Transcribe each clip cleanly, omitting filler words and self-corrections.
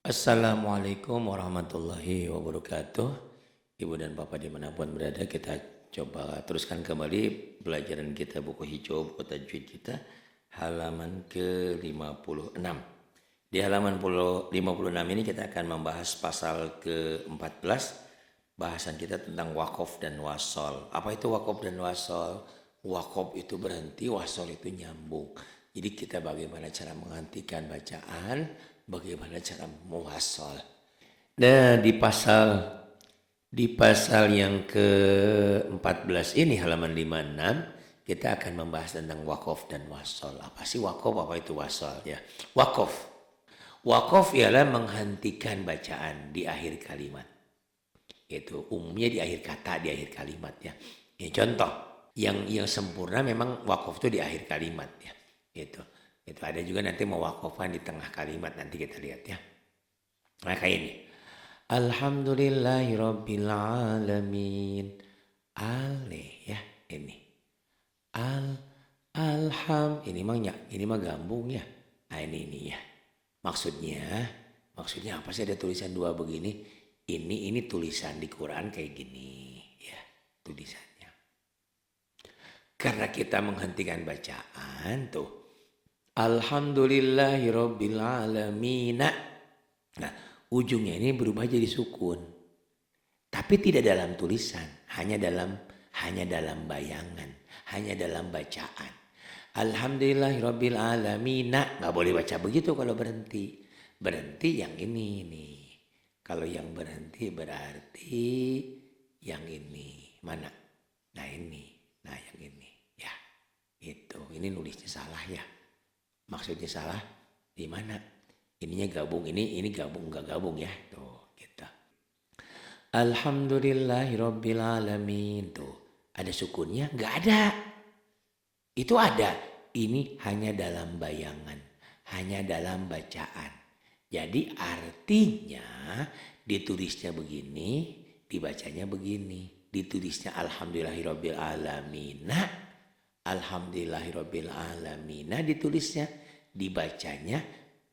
Assalamualaikum warahmatullahi wabarakatuh. Ibu dan Bapak dimanapun berada, kita coba teruskan kembali pelajaran kita buku hijau, buku tajwid kita, halaman ke-56. Di halaman 56 ini kita akan membahas pasal ke-14. Bahasan kita tentang wakaf dan wasol. Apa itu wakaf dan wasol? Wakaf itu berhenti, wasol itu nyambung. Jadi kita bagaimana cara menghentikan bacaan, bagaimana cara mewasol. Nah, di pasal yang ke-14 ini halaman 56 kita akan membahas tentang wakaf dan wasol. Apa sih wakaf, apa itu wasol ya? Wakaf ialah menghentikan bacaan di akhir kalimat. Itu umumnya di akhir kata, di akhir kalimat ya. Ini contoh yang sempurna memang wakaf itu di akhir kalimat ya. Itu ada juga nanti mewakafkan di tengah kalimat, nanti kita lihat ya. Nah kayak ini. Alhamdulillahirabbil alamin. Ya ini. Ini mah gambung ya. Nah ini ya. Maksudnya apa sih ada tulisan dua begini? Ini tulisan di Quran kayak gini ya, tulisannya. Karena kita menghentikan bacaan tuh. Alhamdulillahirabbil alamin. Nah, ujungnya ini berubah jadi sukun. Tapi tidak dalam tulisan, hanya dalam bayangan, hanya dalam bacaan. Alhamdulillahirabbil alamin. Enggak boleh baca begitu kalau berhenti. Berhenti yang ini nih. Kalau yang berhenti berarti yang ini. Mana? Nah ini. Nah yang ini. Ya. Itu. Ini nulisnya salah ya. Maksudnya salah di mana? Ininya gabung, ini gabung enggak gabung ya. Tuh, kita. Alhamdulillahirabbil alamin. Tuh, ada sukunnya? Enggak ada. Itu ada. Ini hanya dalam bayangan, hanya dalam bacaan. Jadi artinya ditulisnya begini, dibacanya begini. Ditulisnya alhamdulillahirabbil alamin. Alhamdulillahirabbil alamin. Ditulisnya, dibacanya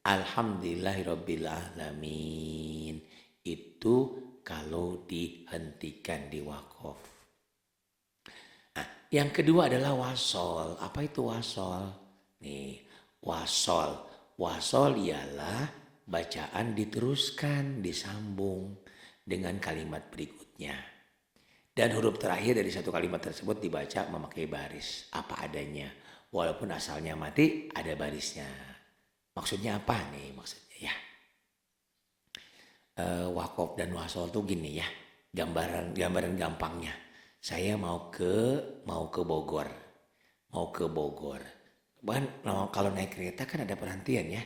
alhamdulillahirabbil alamin. Itu kalau dihentikan di wakaf. Nah, yang kedua adalah wasol. Apa itu wasol? Nih, wasol. Wasol ialah bacaan diteruskan, disambung dengan kalimat berikutnya. Dan huruf terakhir dari satu kalimat tersebut dibaca memakai baris apa adanya. Walaupun asalnya mati, ada barisnya. Maksudnya apa nih? Maksudnya ya. Wakaf dan wasol tuh gini ya. Gambaran gampangnya. Saya mau ke Bogor. Bahkan kalau naik kereta kan ada perhentian ya.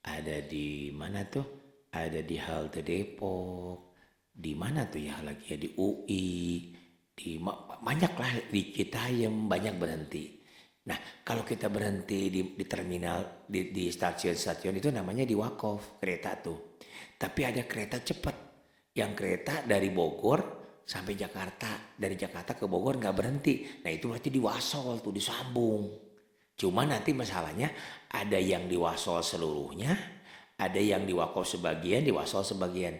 Ada di mana tuh? Ada di halte Depok. Di mana tuh ya lagi ya, di UI, banyak lah di Citayam banyak berhenti. Nah kalau kita berhenti di terminal di stasiun itu namanya di wakaf kereta tuh. Tapi ada kereta cepat, yang kereta dari Bogor sampai Jakarta, dari Jakarta ke Bogor nggak berhenti. Nah itu berarti diwasol tuh, disambung. Cuma nanti masalahnya ada yang diwasol seluruhnya, ada yang diwakaf sebagian, diwasol sebagian.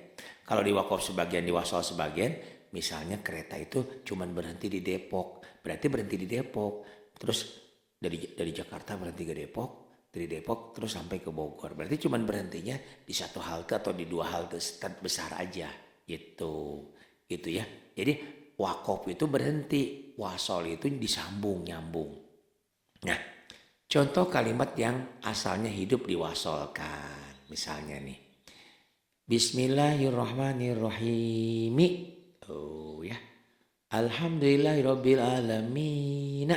Kalau diwakaf sebagian, diwasol sebagian, misalnya kereta itu cuma berhenti di Depok, berarti berhenti di Depok. Terus dari Jakarta berhenti ke Depok, dari Depok terus sampai ke Bogor. Berarti cuma berhentinya di satu halte atau di dua halte besar aja, gitu. Gitu ya. Jadi wakaf itu berhenti, wasol itu disambung, nyambung. Nah, contoh kalimat yang asalnya hidup diwasolkan. Misalnya nih. Bismillahirrahmanirrahim. Oh ya. Alhamdulillahirabbil alamin.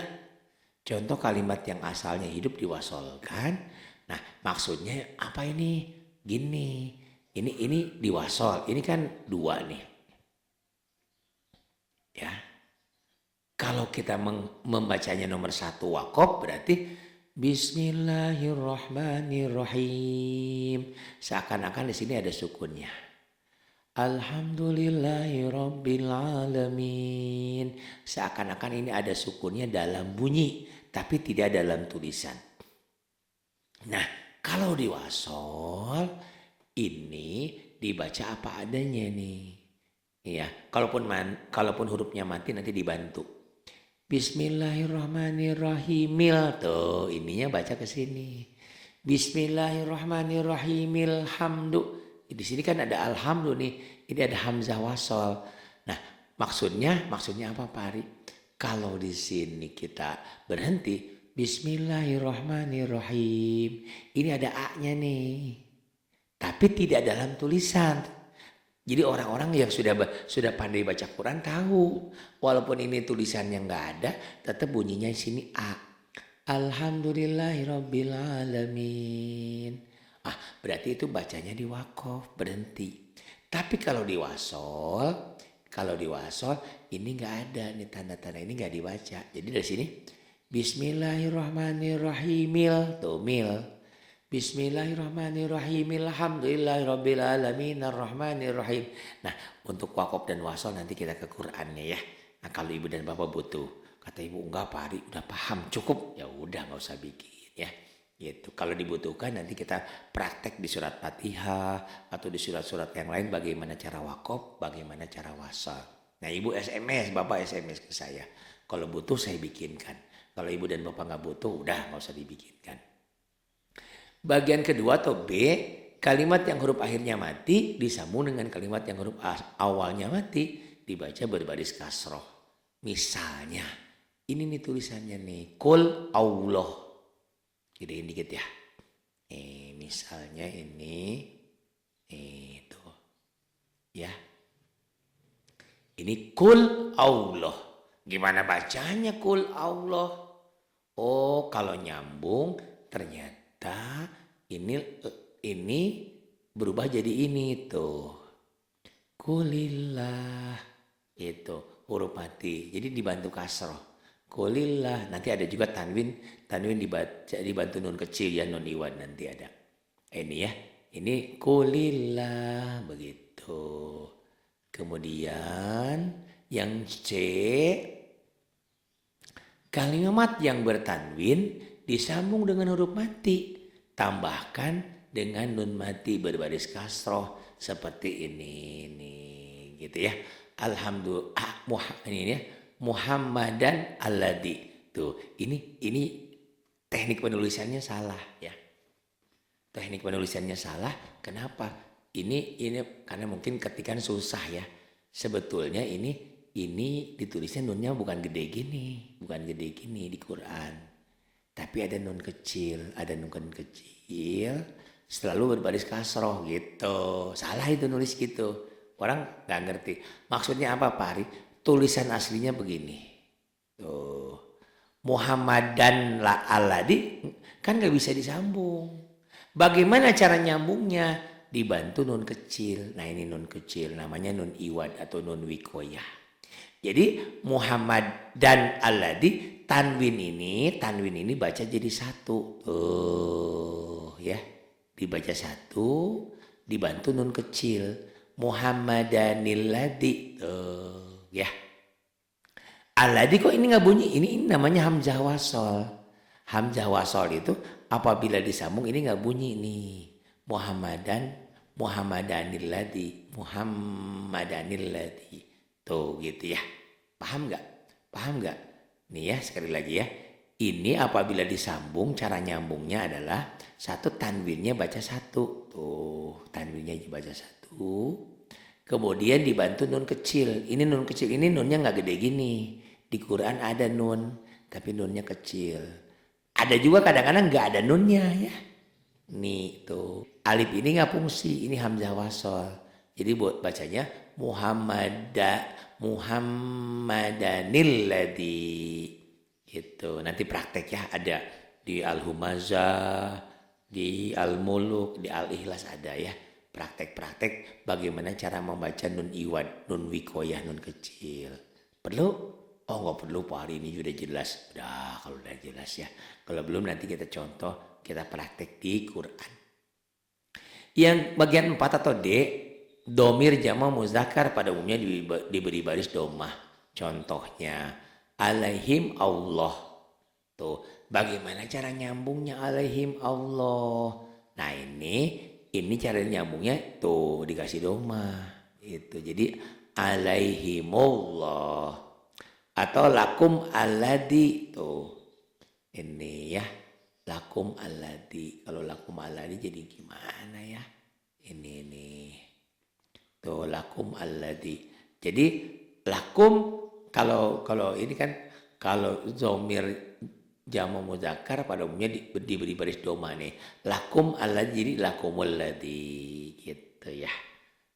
Contoh kalimat yang asalnya hidup diwasolkan. Nah, maksudnya apa ini? Gini. Ini diwasol. Ini kan dua nih. Ya. Kalau kita membacanya nomor satu wakaf berarti Bismillahirrahmanirrahim. Seakan-akan di sini ada sukunnya. Alhamdulillahirabbil alamin. Seakan-akan ini ada sukunnya dalam bunyi, tapi tidak dalam tulisan. Nah, kalau diwasol Ini dibaca apa adanya nih. Iya, kalaupun hurufnya mati nanti dibantu. Bismillahirrahmanirrahimil. Tuh, ininya baca ke sini. Bismillahirrahmanirrahimil hamdu. Di sini kan ada alhamdu nih. Ini ada hamzah wasol. Nah, maksudnya apa Pak Ari? Kalau di sini kita berhenti Bismillahirrahmanirrahim. Ini ada A-nya nih. Tapi tidak dalam tulisan. Jadi orang-orang yang sudah pandai baca Quran tahu, walaupun ini tulisannya nggak ada, tetap bunyinya di sini A. Alhamdulillahirabbil alamin. Berarti itu bacanya di wakof, berhenti. Tapi kalau di wasol ini nggak ada nih tanda-tanda, ini nggak dibaca. Jadi dari sini Bismillahirrahmanirrahimil, tuh mil. Bismillahirrahmanirrahim. Alhamdulillahirabbil alamin arrahmanirrahim. Nah, untuk wakaf dan wasol nanti kita ke Qur'annya ya. Nah, kalau ibu dan bapak butuh, kata ibu enggak Pak Ari, udah paham cukup. Ya udah enggak usah bikin ya. Gitu. Kalau dibutuhkan nanti kita praktek di surat Fatihah atau di surat-surat yang lain bagaimana cara wakaf, bagaimana cara wasol. Nah, ibu SMS, bapak SMS ke saya. Kalau butuh saya bikinkan. Kalau ibu dan bapak enggak butuh, udah enggak usah dibikinkan. Bagian kedua atau B, kalimat yang huruf akhirnya mati disambung dengan kalimat yang huruf awalnya mati dibaca berbaris kasroh. Misalnya, ini nih tulisannya nih, Qul Allah. Gedein dikit ya. Misalnya ini, itu, ya. Ini Qul Allah. Gimana bacanya Qul Allah? Oh, kalau nyambung ternyata ini berubah jadi ini tuh. Kulillah itu huruf mati. Jadi dibantu kasroh. Kulillah. Nanti ada juga tanwin dibantu nun kecil ya, nun iwan nanti ada. Ini ya. Ini kulillah begitu. Kemudian yang C, kalimat yang bertanwin disambung dengan huruf mati, tambahkan dengan nun mati berbaris kasroh seperti ini nih, gitu ya. Alhamdulillah, ini ya, Muhammadan alladzi. Tuh, ini teknik penulisannya salah ya. Teknik penulisannya salah. Kenapa? Ini karena mungkin ketikan susah ya. Sebetulnya ini ditulisnya nunnya bukan gede gini di Quran. Tapi ada nun kecil, selalu berbaris kasroh gitu. Salah itu nulis gitu. Orang nggak ngerti. Maksudnya apa Pak Ari? Tulisan aslinya begini. Tuh. Muhammadan la alladzi kan nggak bisa disambung. Bagaimana cara nyambungnya? Dibantu nun kecil. Nah ini nun kecil, namanya nun iwad atau nun wikoyah. Jadi Muhammad dan alladzi tanwin ini baca jadi satu. Tuh ya. Dibaca satu, dibantu nun kecil. Muhammadanilladzi. Tuh ya. Alladzi kok ini enggak bunyi? Ini namanya hamzah wasol. Hamzah wasol itu apabila disambung ini enggak bunyi nih. Muhammadanilladzi. Tuh gitu ya. Paham gak? Nih ya sekali lagi ya. Ini apabila disambung cara nyambungnya adalah satu tanwinnya baca satu. Tuh tanwinnya baca satu. Kemudian dibantu nun kecil. Ini nun kecil ini nunnya gak gede gini. Di Quran ada nun. Tapi nunnya kecil. Ada juga kadang-kadang gak ada nunnya ya. Nih tuh. Alif ini gak fungsi. Ini hamzah wasol. Jadi buat bacanya Muhammadanilladzi gitu. Nanti praktek ya ada di Al-Humazah, di Al-Muluk, di Al-Ikhlas ada ya. Praktek-praktek bagaimana cara membaca nun iwad, nun wikoyah, nun kecil. Perlu? Oh nggak perlu Pak hari ini sudah jelas. Udah kalau udah jelas ya. Kalau belum nanti kita contoh, kita praktek di Quran. Yang bagian 4 atau D, domir jama muzakkar pada umumnya diberi baris domah. Contohnya alaihim Allah. Tuh, bagaimana cara nyambungnya alaihim Allah? Nah, ini ini cara nyambungnya tuh dikasih doma. Itu. Jadi alaihimullah atau lakum alladzi tuh. Ini ya. Lakum alladzi. Kalau lakum alladzi jadi gimana ya? Ini. Tuh lakum alladzi. Jadi lakum kalau ini kan kalau dhamir jamu muzakkar pada umumnya diberi baris doma nih. Lakum alladzi jadi lakumul ladzi gitu ya.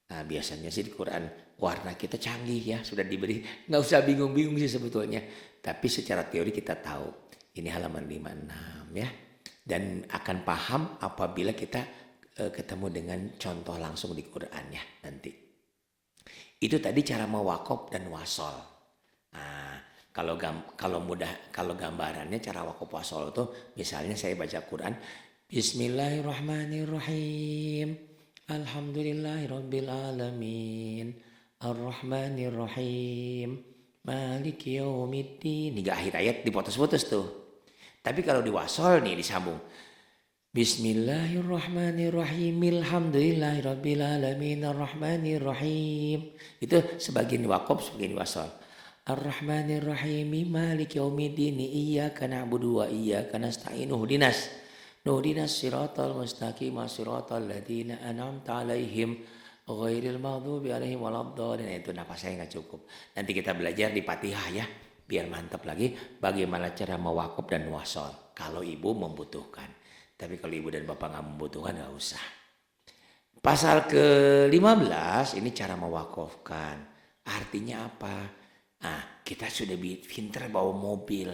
Nah, biasanya sih di Quran warna kita canggih ya, sudah diberi, nggak usah bingung-bingung sih sebetulnya. Tapi secara teori kita tahu ini halaman 56 ya. Dan akan paham apabila kita ketemu dengan contoh langsung di Quran ya nanti. Itu tadi cara mewakaf dan wasol. Nah, kalau gambarannya cara wakaf wasol itu misalnya saya baca Quran Bismillahirrahmanirrahim. Alhamdulillahirabbil alamin. Arrahmanirrahim. Maliki yaumiddin. Ini akhir ayat diputus-putus tuh. Tapi kalau di wasol nih disambung. Bismillahirrahmanirrahim. Alhamdulillahirabbil alamin. Arrahmanirrahim. Itu sebagian wakaf, sebagian wasol. Ar-Rahmanir-Rahim Maliki yaumiddin iyyaka na'budu wa iyyaka nasta'in ihdinas siratal mustaqim siratal ladzina an'amta 'alaihim ghairil maghdubi 'alaihim waladdallin. Itu nafas saya enggak cukup. Nanti kita belajar di Fatihah ya, biar mantap lagi bagaimana cara mewakaf dan wasol kalau ibu membutuhkan. Tapi kalau ibu dan bapak enggak membutuhkan enggak usah. Pasal ke-15 ini cara mewakafkan. Artinya apa? Nah, kita sudah pintar bawa mobil,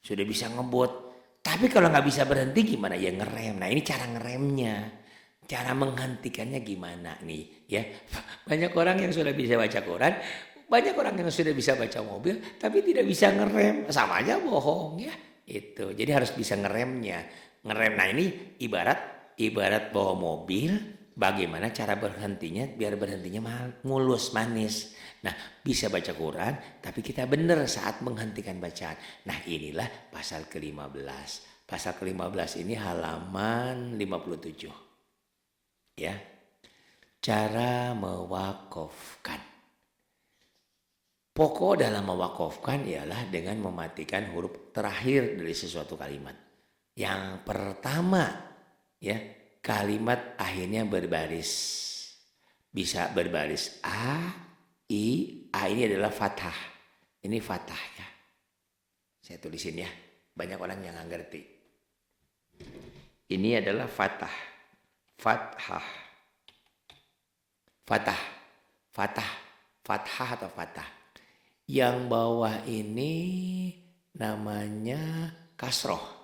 sudah bisa ngebut. Tapi kalau nggak bisa berhenti gimana? Ya ngerem. Nah ini cara ngeremnya, cara menghentikannya gimana nih? Ya banyak orang yang sudah bisa baca Quran, banyak orang yang sudah bisa baca mobil, tapi tidak bisa ngerem. Sama aja bohong ya. Itu. Jadi harus bisa ngeremnya. Ngerem. Nah ini ibarat bawa mobil. Bagaimana cara berhentinya biar berhentinya mulus, manis. Nah bisa baca Quran tapi kita benar saat menghentikan bacaan. Nah inilah pasal ke-15. Pasal ke-15 ini halaman 57. Ya. Cara mewakafkan. Pokok dalam mewakafkan ialah dengan mematikan huruf terakhir dari sesuatu kalimat. Yang pertama ya. Kalimat akhirnya berbaris. Bisa berbaris A, I, A ini adalah fathah. Ini fathah ya. Saya tulisin ya. Banyak orang yang nggak ngerti. Ini adalah fathah. Fathah. Fathah. Fathah. Fathah atau fathah. Yang bawah ini namanya kasroh.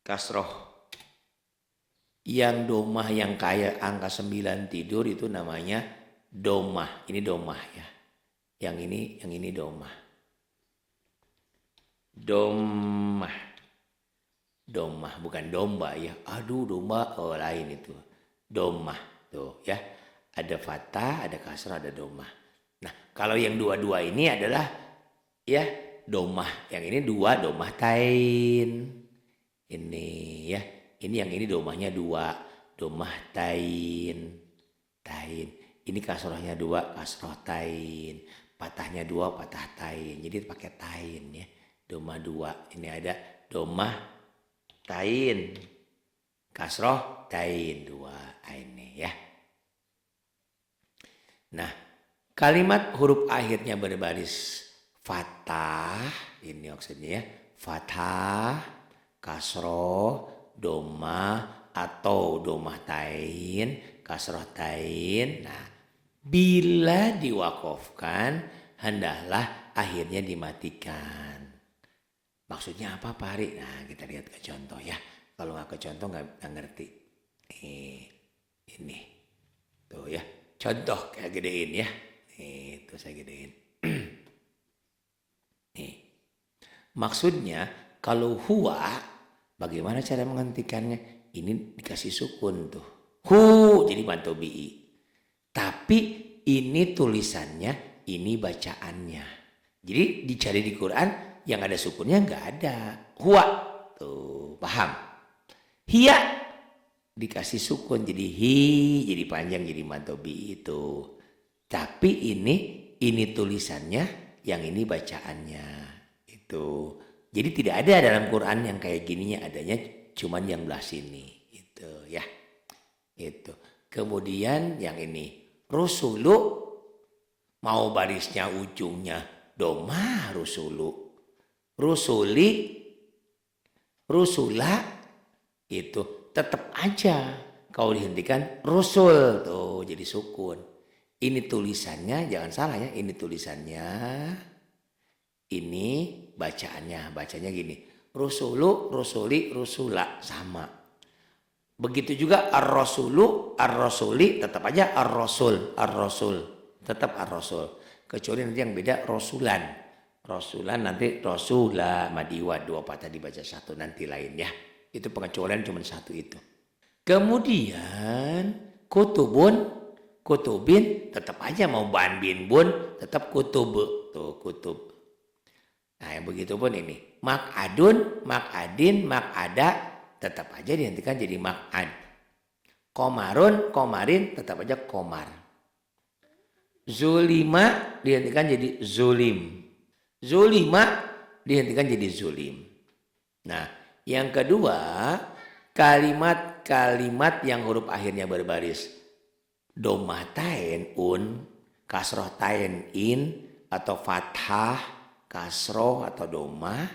Kasroh. Yang domah yang kayak angka 9 tidur itu namanya domah. Ini domah ya. Yang ini domah. Domah. Domah bukan domba ya. Aduh domba lain itu. Domah tuh ya. Ada fathah, ada kasroh, ada domah. Nah, kalau yang dua-dua ini adalah ya domah. Yang ini dua domah tain. Ini ya, ini yang ini domahnya 2, domah tain. Ini kasrohnya 2, kasroh tain. Patahnya 2, patah tain. Jadi pakai tain ya. Domah 2. Ini ada domah tain. Kasroh tain 2. Ini ya. Nah, kalimat huruf akhirnya berbaris fathah. Ini maksudnya ya. Fathah. Kasroh, domah atau domah tain, kasroh tain. Nah, bila diwakafkan, hendaklah akhirnya dimatikan. Maksudnya apa Pak Hari? Nah, kita lihat ke contoh ya. Kalau nggak ke contoh nggak ngerti. Ini, tuh ya. Contoh kayak gedein ya. Nih, tuh saya gedein. Nih, maksudnya kalau huwa bagaimana cara menghentikannya? Ini dikasih sukun tuh. Hu jadi bantu bi. Tapi ini tulisannya, ini bacaannya. Jadi dicari di Quran yang ada sukunnya nggak ada. Huwa tuh paham. Hiya dikasih sukun jadi jadi panjang jadi mantobi itu. Tapi ini tulisannya, yang ini bacaannya itu. Jadi tidak ada dalam Quran yang kayak gininya, adanya cuman yang belah sini itu ya. Itu. Kemudian yang ini rusulu, mau barisnya ujungnya doma rusulu. Rusuli, rusula itu tetap aja kalau dihentikan rusul tuh jadi sukun. Ini tulisannya jangan salah ya, ini tulisannya, ini bacanya gini. Rusulu, rusuli, rusula sama. Begitu juga ar-rasulu, ar-rasuli tetap aja ar-rasul, ar-rasul, tetap ar-rasul. Kecuali nanti yang beda rasulan. Rasulan nanti rasula madiwa 2 patah dibaca 1 nanti lain ya. Itu pengecualian cuma 1 itu. Kemudian kutubin tetap aja mau ban bin bun tetap kutub tuh kutub. Nah yang begitu pun ini makadun, makadin, makada tetap aja dihentikan jadi makad. Komarun, komarin tetap aja komar. Zulima dihentikan jadi zulim. Zulima dihentikan jadi zulim. Nah yang kedua kalimat-kalimat yang huruf akhirnya berbaris domah tain kasroh tain in atau fathah kasroh atau domah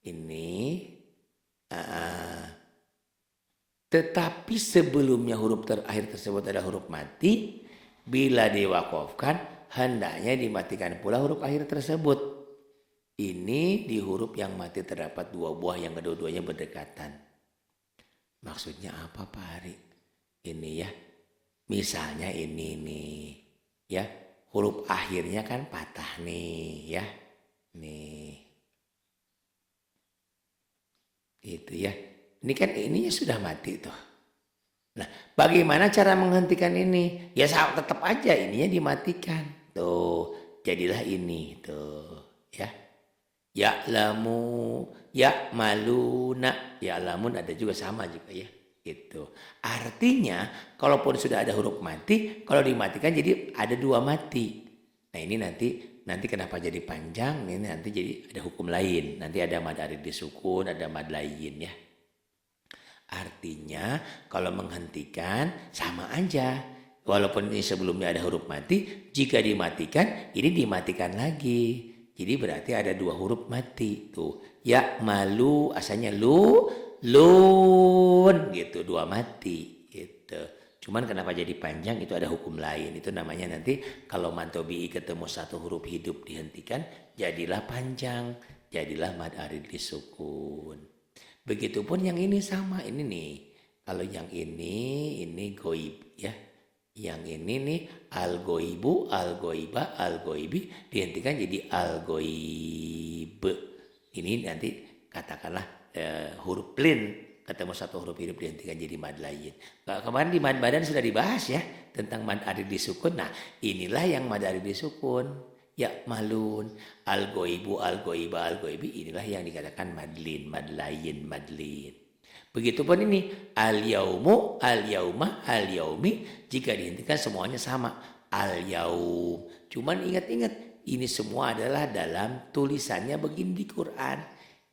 ini tetapi sebelumnya huruf terakhir tersebut ada huruf mati, bila diwakofkan hendaknya dimatikan pula huruf akhir tersebut. Ini di huruf yang mati terdapat 2 buah yang kedua-duanya berdekatan. Maksudnya apa Pak Hari? Ini ya. Misalnya ini nih, ya huruf akhirnya kan patah nih, ya, nih, itu ya. Ini kan ininya sudah mati tuh. Nah, bagaimana cara menghentikan ini? Ya tetap aja ininya dimatikan, tuh, jadilah ini, tuh, ya. Ya'lamu, ya'maluna, ya'lamun ada juga sama juga ya. Itu artinya kalaupun sudah ada huruf mati, kalau dimatikan jadi ada 2 mati. Nah ini nanti kenapa jadi panjang, ini nanti jadi ada hukum lain, nanti ada mad arid disukun, ada mad lain ya. Artinya kalau menghentikan sama aja, walaupun ini sebelumnya ada huruf mati, jika dimatikan ini dimatikan lagi, jadi berarti ada 2 huruf mati tuh. Ya malu asalnya lun gitu 2 mati gitu. Cuman kenapa jadi panjang itu ada hukum lain. Itu namanya nanti kalau mantobi'i ketemu 1 huruf hidup dihentikan jadilah panjang, jadilah mad arid disukun. Begitupun yang ini sama ini nih. Kalau yang ini goib ya. Yang ini nih al goibu, al goiba, al goibi dihentikan jadi al goib. Ini nanti katakanlah huruf lin ketemu 1 huruf hidup dihentikan jadi mad lain. Kemarin di mad badan sudah dibahas ya tentang mad arid disukun. Nah inilah yang mad arid disukun. Ya malun, al goibu, al goiba, al goibi inilah yang dikatakan madlin, madlayin, madlin. Begitupun ini al yaumu, al yauma, al yaumi jika dihentikan semuanya sama al yaum. Cuman ingat-ingat ini semua adalah dalam tulisannya begini di Quran.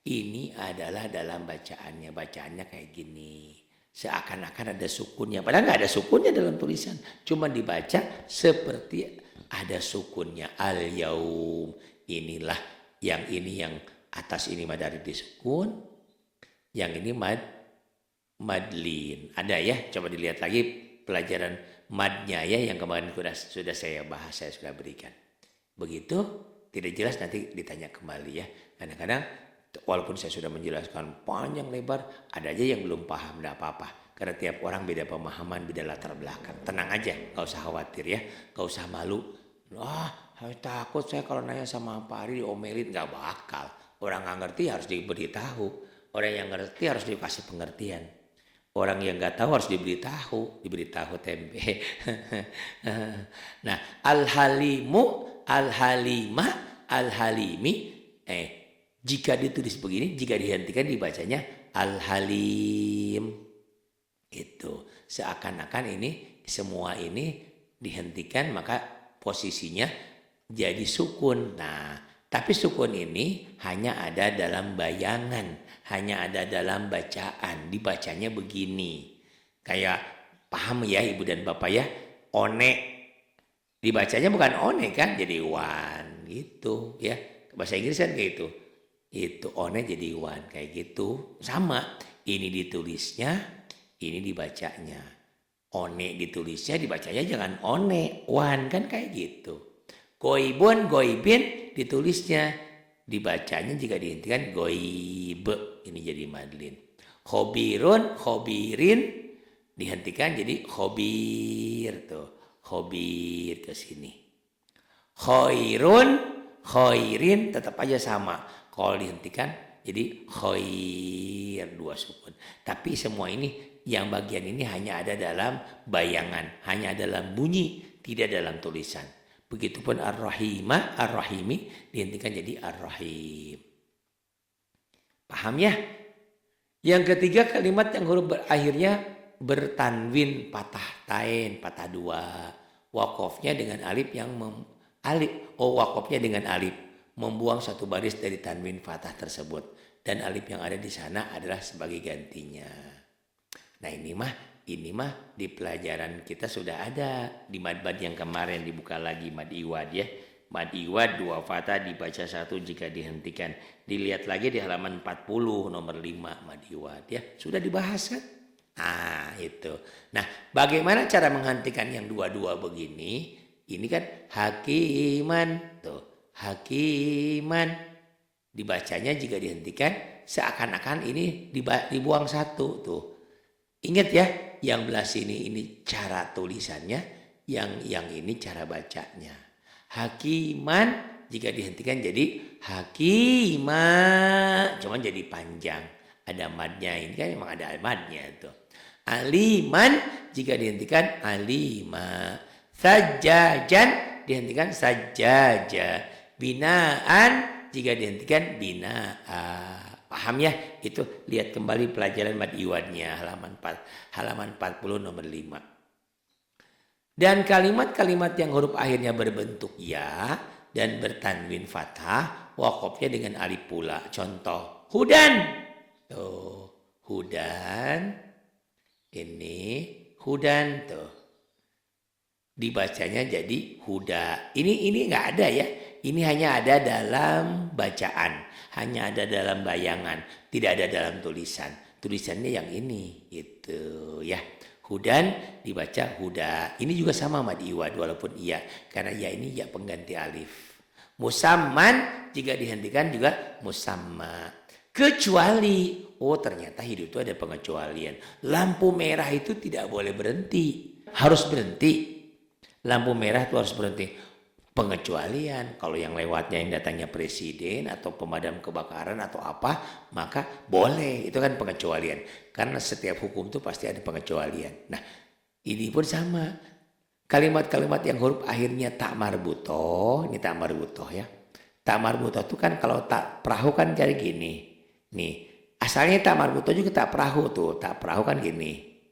Ini adalah dalam bacaannya. Bacaannya kayak gini. Seakan-akan ada sukunnya. Padahal nggak ada sukunnya dalam tulisan. Cuma dibaca seperti ada sukunnya. Al-yaum. Inilah yang ini yang atas ini mad arid disukun. Yang ini madlin. Ada ya. Coba dilihat lagi pelajaran madnya ya. Yang kemarin sudah saya bahas. Saya sudah berikan. Begitu tidak jelas nanti ditanya kembali ya. Kadang-kadang walaupun saya sudah menjelaskan panjang lebar, ada aja yang belum paham, tidak apa-apa. Karena tiap orang beda pemahaman, beda latar belakang. Tenang aja, gak usah khawatir ya, gak usah malu. Takut saya kalau nanya sama Pak Ari diomelin, gak bakal. Orang gak ngerti harus diberitahu. Orang yang ngerti harus dikasih pengertian. Orang yang gak tahu harus diberitahu tempe. Nah, al-halimu, al-halimah, al-halimi, jika ditulis begini, jika dihentikan dibacanya Al-Halim. Itu seakan-akan ini semua ini dihentikan, maka posisinya jadi sukun. Nah, tapi sukun ini hanya ada dalam bayangan, hanya ada dalam bacaan. Dibacanya begini. Kayak paham ya Ibu dan Bapak ya? One dibacanya bukan one kan, jadi one gitu ya. Bahasa Inggris kan kayak gitu. Itu one jadi one kayak gitu. Sama, ini ditulisnya, ini dibacanya. One ditulisnya, dibacanya jangan one, one kan kayak gitu. Goibun, goibin ditulisnya, dibacanya jika dihentikan goib, ini jadi madlin. Khobirun, khobirin dihentikan jadi khobir tuh, khobir ke sini. Khairun, khairin tetap aja sama. Kalau dihentikan jadi khair, dua sukun. Tapi semua ini yang bagian ini hanya ada dalam bayangan, hanya dalam bunyi, tidak dalam tulisan. Begitupun ar-rahimah, ar-rahimi dihentikan jadi ar-rahim. Paham ya? Yang ketiga kalimat yang huruf berakhirnya bertanwin patah tain, patah dua. Wakofnya dengan alif yang wakofnya dengan alif membuang satu baris dari tanwin fathah tersebut, dan alif yang ada di sana adalah sebagai gantinya. Nah ini mah di pelajaran kita sudah ada di mad-mad yang kemarin, dibuka lagi mad iwad ya. Mad iwad dua fathah dibaca satu jika dihentikan. Dilihat lagi di halaman 40 nomor 5 mad iwad ya. Sudah dibahas kan? Ah itu. Nah bagaimana cara menghentikan yang dua-dua begini? Ini kan hakiman tuh. Hakiman dibacanya jika dihentikan seakan-akan ini dibuang satu tuh. Ingat ya, yang belah sini ini cara tulisannya, yang ini cara bacanya. Hakiman jika dihentikan jadi hakima, cuman jadi panjang. Ada madnya, ini kan memang ada madnya tuh. Aliman jika dihentikan alima. Sajajan dihentikan sajaja. Binaan jika dihentikan binaa. Paham ya? Itu lihat kembali pelajaran mad iwadnya halaman 40 nomor 5. Dan kalimat-kalimat yang huruf akhirnya berbentuk ya dan bertanwin fathah, wakofnya dengan alif pula. Contoh, hudan. Tuh, hudan. Ini hudan tuh. Dibacanya jadi huda. Ini enggak ada ya. Ini hanya ada dalam bacaan, hanya ada dalam bayangan, tidak ada dalam tulisan. Tulisannya yang ini, gitu ya. Hudan dibaca huda. Ini juga sama mad iwad walaupun iya, karena ya ini ya pengganti alif. Musamman jika dihentikan juga musamma. Kecuali, oh ternyata hidup itu ada pengecualian. Lampu merah itu tidak boleh berhenti, harus berhenti. Lampu merah itu harus berhenti. Pengecualian kalau yang lewatnya yang datangnya presiden atau pemadam kebakaran atau apa, maka boleh, itu kan pengecualian, karena setiap hukum itu pasti ada pengecualian. Nah ini pun sama, kalimat-kalimat yang huruf akhirnya tak marbutoh, ini tak marbutoh ya. Tak marbutoh itu kan kalau tak perahu kan jadi gini nih, asalnya tak marbutoh juga tak perahu tuh, tak perahu kan gini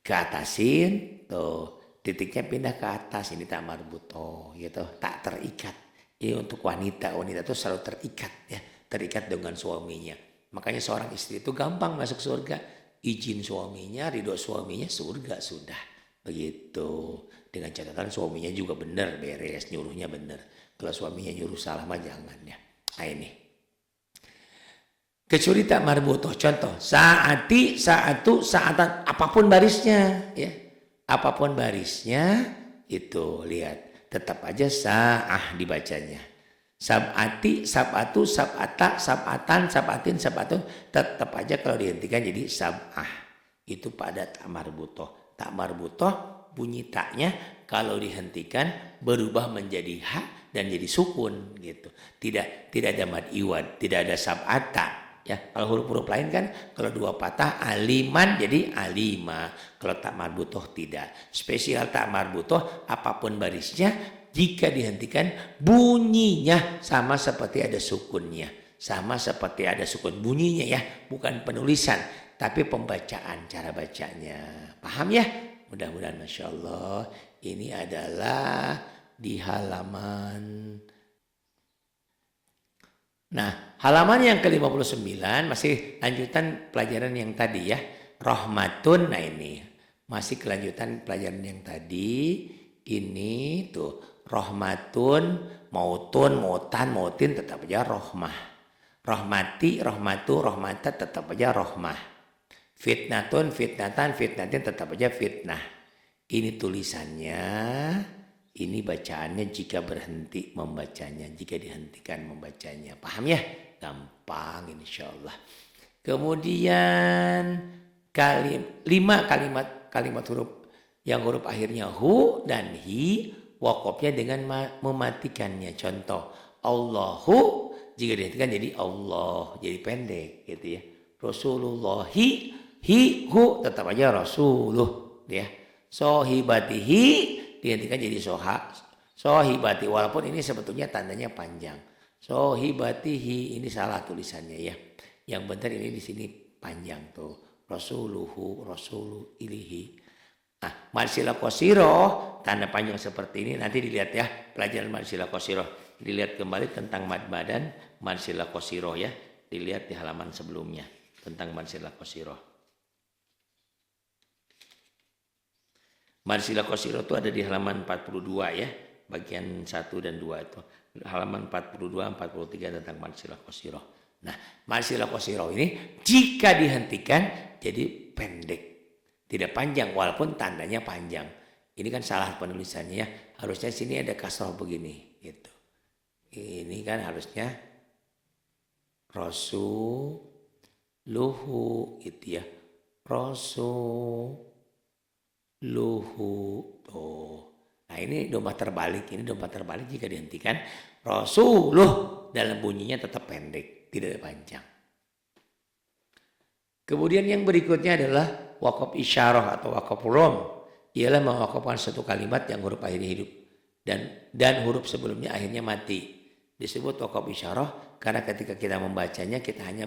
ke atasin tuh, titiknya pindah ke atas, ini tak marbutoh gitu, tak terikat. Ini untuk wanita itu selalu terikat ya, terikat dengan suaminya. Makanya seorang istri itu gampang masuk surga, izin suaminya, ridho suaminya, surga sudah. Begitu. Dengan catatan suaminya juga benar, beres, nyuruhnya benar. Kalau suaminya nyuruh salah mah jangan ya. Nah ini. Kecuali tak marbutoh, contoh saati, saatu, saatan, apapun barisnya ya. Apapun barisnya itu lihat tetap aja sa'ah dibacanya. Sab'ati, sab'atu, sab'ata, sab'atan, sab'atin, sab'atun tetap aja kalau dihentikan jadi sab'ah. Itu pada tak marbutoh. Tak marbutoh bunyi taknya kalau dihentikan berubah menjadi ha dan jadi sukun gitu. Tidak ada mad iwad, tidak ada sab'ata. Ya, kalau huruf-huruf lain kan kalau dua patah aliman jadi alima. Kalau tak marbutoh tidak. Spesial tak marbutoh apapun barisnya jika dihentikan bunyinya sama seperti ada sukunnya. Sama seperti ada sukun bunyinya ya, bukan penulisan, tapi pembacaan, cara bacanya. Paham ya? Mudah-mudahan Masya Allah. Ini adalah di halaman. Nah, halaman yang ke-59 masih lanjutan pelajaran yang tadi ya. Rahmatun, nah ini. Masih kelanjutan pelajaran yang tadi. Ini tuh, rahmatun, mautun, mautan, mautin tetap aja rahmah. Rahmati, rahmatu, rahmata tetap aja rahmah. Fitnatun, fitnatan, fitnatin tetap aja fitnah. Ini tulisannya, ini bacaannya jika berhenti membacanya, jika dihentikan membacanya. Paham ya? Gampang insya Allah. Kemudian 5 kalimat huruf yang huruf akhirnya hu dan hi, wakofnya dengan mematikannya. Contoh, Allahu jika dihentikan jadi Allah, jadi pendek gitu ya. Rasulullahi, hi, hu tetap aja rasuluh ya. Sohibatihi dihentikan jadi sohibati, walaupun ini sebetulnya tandanya panjang. Sohibatihi ini salah tulisannya ya. Yang benar ini di sini panjang tuh. Rasuluhu, rasulu ilihi. Nah, marsila qasiroh, tanda panjang seperti ini nanti dilihat ya, pelajaran marsila qasiroh. Dilihat kembali tentang mad badan marsila qasiroh ya. Dilihat di halaman sebelumnya tentang marsila qasiroh. Marsila qasiroh itu ada di halaman 42 ya, bagian 1 dan 2 itu. Halaman 42, 43 tentang marsila qasiroh. Nah, marsila qasiroh ini jika dihentikan jadi pendek. Tidak panjang walaupun tandanya panjang. Ini kan salah penulisannya ya. Harusnya sini ada kasroh begini gitu. Ini kan harusnya rasuluhu gitu ya. Rasuluhu tuh. Nah, ini domba terbalik. Ini domba terbalik jika dihentikan rasuluh dalam bunyinya tetap pendek, tidak panjang. Kemudian yang berikutnya adalah wakaf isyarah atau wakaf rom. Ialah mewakafkan satu kalimat yang huruf akhirnya hidup dan huruf sebelumnya akhirnya mati. Disebut wakaf isyarah karena ketika kita membacanya kita hanya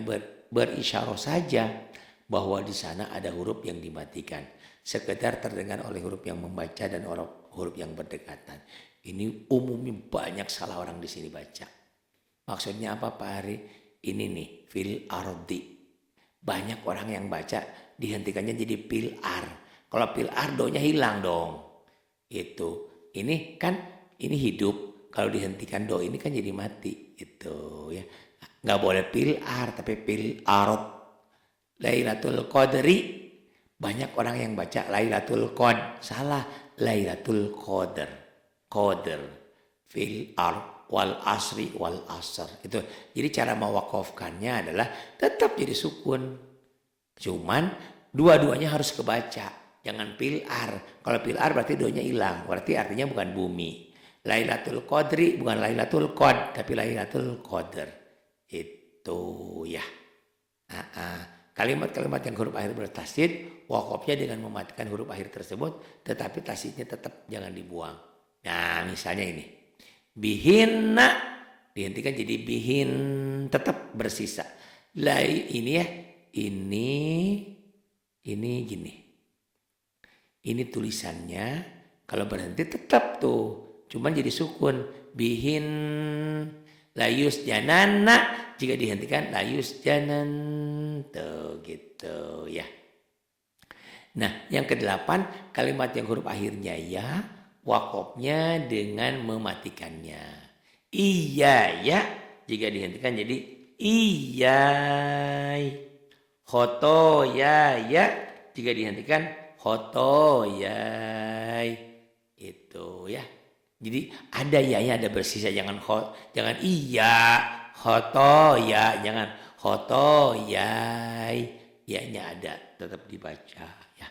berisyarah saja bahwa di sana ada huruf yang dimatikan. Sekedar terdengar oleh huruf yang membaca dan huruf yang berdekatan. Ini umumnya banyak salah orang di sini baca. Maksudnya apa Pak Ari? Ini nih fil ardi. Banyak orang yang baca dihentikannya jadi pilar. Kalau pilar do-nya hilang dong. Itu. Ini kan ini hidup. Kalau dihentikan do ini kan jadi mati. Itu ya. Nggak boleh pilar tapi pilarot. Lailatul Qadri. Banyak orang yang baca Lailatul Qadr. Salah. Lailatul Qadr. Qadr. Fil ard wal asri wal asr. Itu. Jadi cara mewakafkannya adalah tetap jadi sukun. Cuman dua-duanya harus kebaca. Jangan pilar. Kalau pilar berarti do-nya hilang. Berarti artinya bukan bumi. Lailatul Qadri bukan Lailatul Qadr tapi Lailatul Qadr. Itu ya. Kalimat-kalimat yang huruf akhir bertasydid, wakafnya dengan mematikan huruf akhir tersebut, tetapi tasydidnya tetap jangan dibuang. Nah, misalnya ini. Bihinna dihentikan jadi bihin, tetap bersisa. Ini ya, ini gini. Ini tulisannya kalau berhenti tetap tuh, cuman jadi sukun. Bihin layus janana, jika dihentikan layus janan tuh gitu ya. Nah, yang ke-8 kalimat yang huruf akhirnya ya, wakofnya dengan mematikannya. Iya ya, jika dihentikan jadi iyai. Khoto ya, jika dihentikan khoto yai. Itu ya. Jadi ada ya, ada bersisa, jangan iya khoto ya, jangan khoto yai. Ya-nya ada, tetap dibaca ya.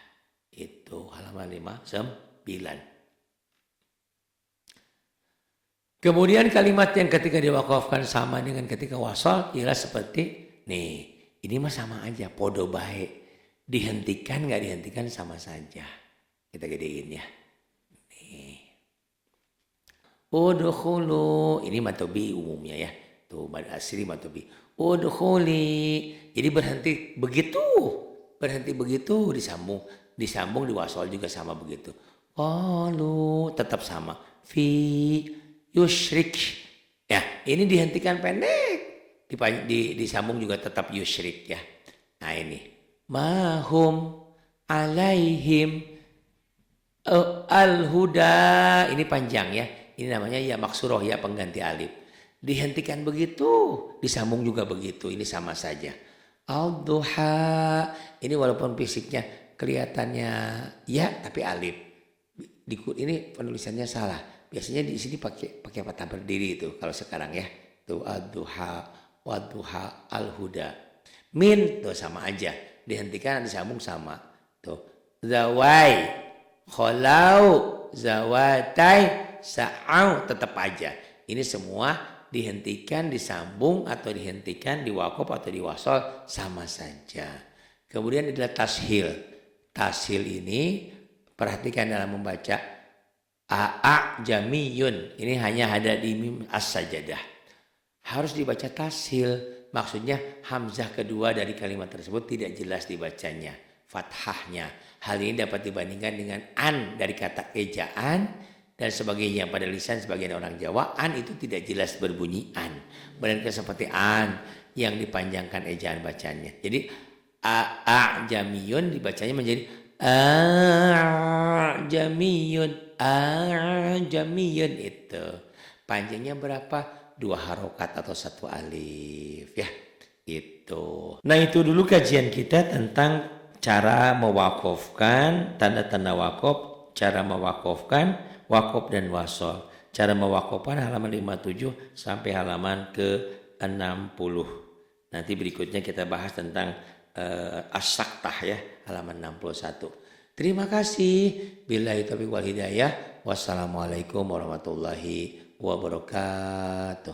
Itu halaman 59. Kemudian kalimat yang ketika diwakafkan sama dengan ketika wasal ialah seperti nih, ini mah sama aja, podo baik. Dihentikan nggak dihentikan sama saja. Kita gedein ya. Nih. Udkhulu, ini matobi umumnya ya. Tuh mad asri matobi. udkhuli. Jadi berhenti begitu disambung di wasol juga sama begitu. Qalu tetap sama. Fi yusyrik. Ya, ini dihentikan pendek. Disambung juga tetap yusyrik ya. Nah ini. Mahum alaihim al-huda. Ini panjang ya. Ini namanya ya maksuroh ya pengganti alif. Dihentikan begitu, disambung juga begitu. Ini sama saja. Al-duha. Ini walaupun fisiknya kelihatannya ya tapi alif. Ini penulisannya salah. Biasanya di sini pakai patah berdiri itu kalau sekarang ya. Tuh ad-duha, wad-duha, al-huda. Min tuh sama aja. Dihentikan disambung sama. Tuh. Zawai, kholau, zawatai, sa'au tetap aja. Ini semua dihentikan, disambung atau dihentikan, diwakaf atau diwasol sama saja. Kemudian adalah tashil. Tashil ini perhatikan dalam membaca a'a jamiyun. Ini hanya ada di mim as-sajadah. Harus dibaca tashil. Maksudnya hamzah kedua dari kalimat tersebut tidak jelas dibacanya. Fathahnya. Hal ini dapat dibandingkan dengan an dari kata ejaan dan sebagainya. Pada lisan sebagian orang Jawa, an itu tidak jelas berbunyi an. Melainkan seperti an yang dipanjangkan ejaan bacanya. Jadi a jamiyun dibacanya menjadi jamiyun itu. Panjangnya berapa? 2 harokat atau 1 alif ya. Itu. Nah, itu dulu kajian kita tentang cara mewakofkan, tanda-tanda wakof, cara mewakofkan, wakof dan wasol. Cara mewakofkan halaman 57 sampai halaman ke-60. Nanti berikutnya kita bahas tentang as-saktah ya, halaman 61. Terima kasih. Billahi taufiq wal hidayah. Wassalamualaikum warahmatullahi wabarakatuh.